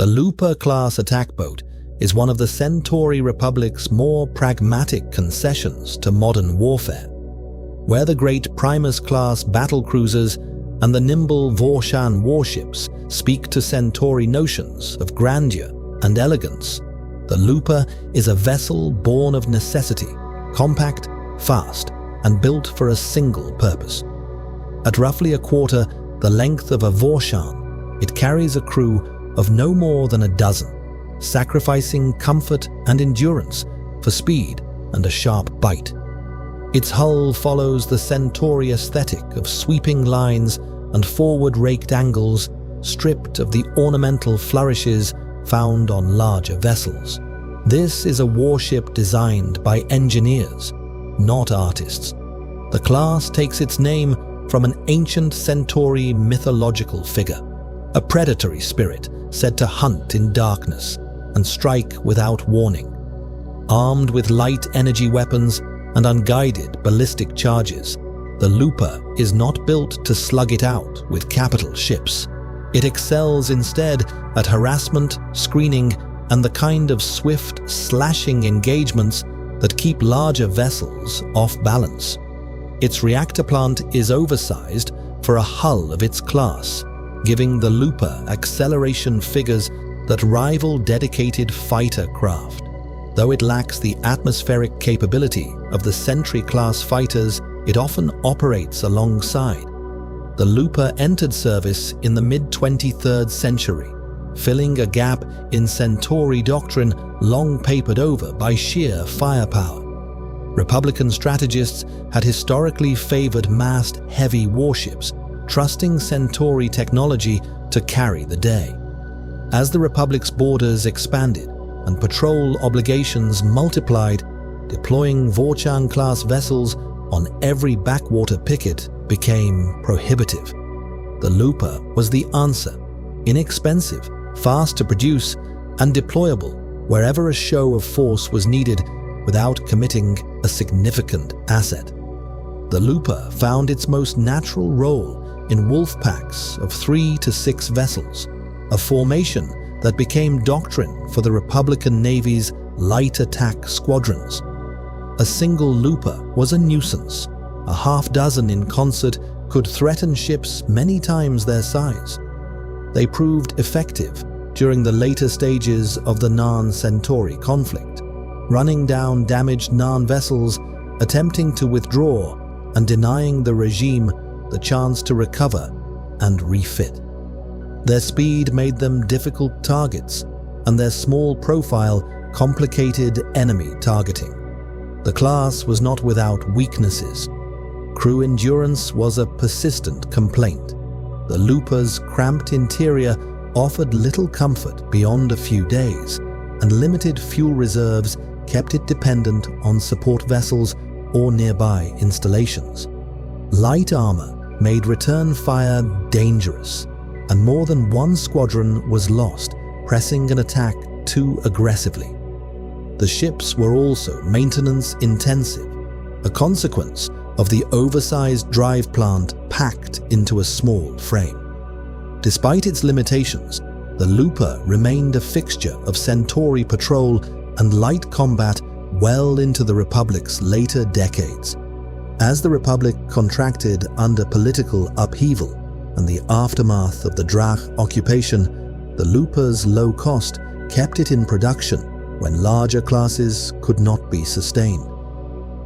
The Lupa-class attack boat is one of the Centauri Republic's more pragmatic concessions to modern warfare, where the great Primus-class battlecruisers and the nimble Vorshan warships speak to Centauri notions of grandeur and elegance. The Lupa is a vessel born of necessity, compact, fast, and built for a single purpose. At roughly a quarter the length of a Vorshan, it carries a crew of no more than a dozen, sacrificing comfort and endurance for speed and a sharp bite. Its hull follows the Centauri aesthetic of sweeping lines and forward-raked angles, stripped of the ornamental flourishes found on larger vessels. This is a warship designed by engineers, not artists. The class takes its name from an ancient Centauri mythological figure, a predatory spirit said to hunt in darkness and strike without warning. Armed with light energy weapons and unguided ballistic charges, the Lupa is not built to slug it out with capital ships. It excels instead at harassment, screening, and the kind of swift, slashing engagements that keep larger vessels off balance. Its reactor plant is oversized for a hull of its class, giving the Lupa acceleration figures that rival dedicated fighter craft. Though it lacks the atmospheric capability of the Sentry-class fighters it often operates alongside. The Lupa entered service in the mid-23rd century, filling a gap in Centauri doctrine long papered over by sheer firepower. Republican strategists had historically favored massed heavy warships, trusting Centauri technology to carry the day. As the Republic's borders expanded and patrol obligations multiplied, deploying Vorshan-class vessels on every backwater picket became prohibitive. The Lupa was the answer, inexpensive, fast to produce, and deployable wherever a show of force was needed without committing a significant asset. The Lupa found its most natural role in wolf packs of 3 to 6 vessels, a formation that became doctrine for the Republican Navy's light attack squadrons. A single Lupa was a nuisance. A half dozen in concert could threaten ships many times their size. They proved effective during the later stages of the Narn-Centauri conflict, running down damaged Narn vessels, attempting to withdraw, and denying the regime the chance to recover and refit. Their speed made them difficult targets, and their small profile complicated enemy targeting. The class was not without weaknesses. Crew endurance was a persistent complaint. The Lupa's cramped interior offered little comfort beyond a few days, and limited fuel reserves kept it dependent on support vessels or nearby installations. Light armor made return fire dangerous, and more than one squadron was lost pressing an attack too aggressively. The ships were also maintenance intensive, a consequence of the oversized drive plant packed into a small frame. Despite its limitations, the Lupa remained a fixture of Centauri patrol and light combat well into the Republic's later decades. As the Republic contracted under political upheaval and the aftermath of the Drach occupation, the Lupa's low cost kept it in production when larger classes could not be sustained.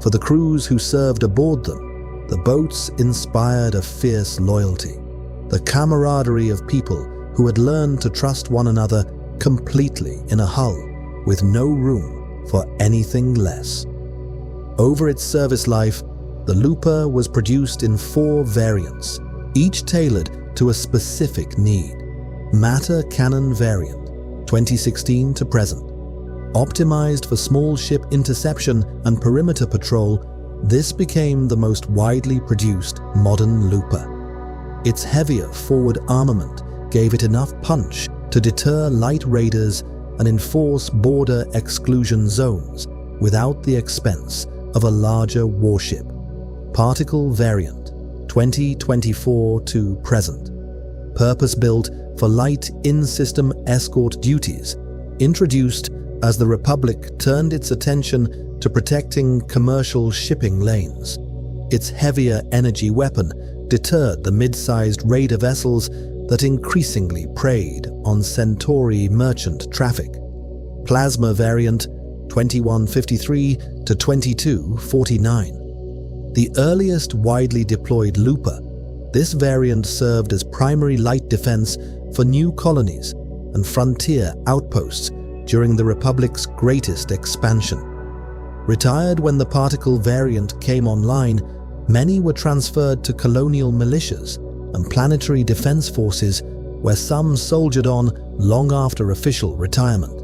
For the crews who served aboard them, the boats inspired a fierce loyalty, the camaraderie of people who had learned to trust one another completely in a hull with no room for anything less. Over its service life, the Lupa was produced in 4 variants, each tailored to a specific need. Matter Cannon Variant, 2016 to present. Optimized for small ship interception and perimeter patrol, this became the most widely produced modern Lupa. Its heavier forward armament gave it enough punch to deter light raiders and enforce border exclusion zones without the expense of a larger warship. Particle Variant, 2024 to present. Purpose-built for light in-system escort duties, introduced as the Republic turned its attention to protecting commercial shipping lanes. Its heavier energy weapon deterred the mid-sized raider vessels that increasingly preyed on Centauri merchant traffic. Plasma variant 2153 to 2249. The earliest widely deployed Lupa, this variant served as primary light defense for new colonies and frontier outposts during the Republic's greatest expansion. Retired when the particle variant came online, many were transferred to colonial militias and planetary defense forces, where some soldiered on long after official retirement.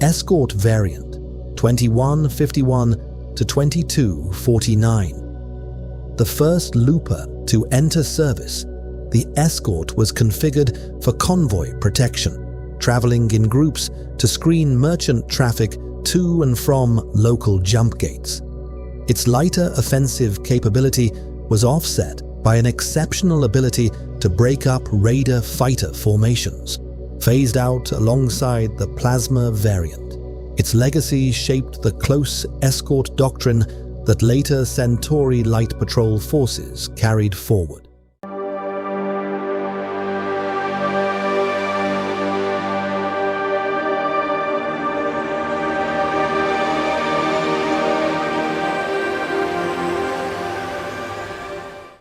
Escort variant 2151 to 2249. The first Lupa to enter service, the escort was configured for convoy protection, traveling in groups to screen merchant traffic to and from local jump gates. Its lighter offensive capability was offset by an exceptional ability to break up raider fighter formations, phased out alongside the plasma variant. Its legacy shaped the close escort doctrine that later Centauri Light Patrol forces carried forward.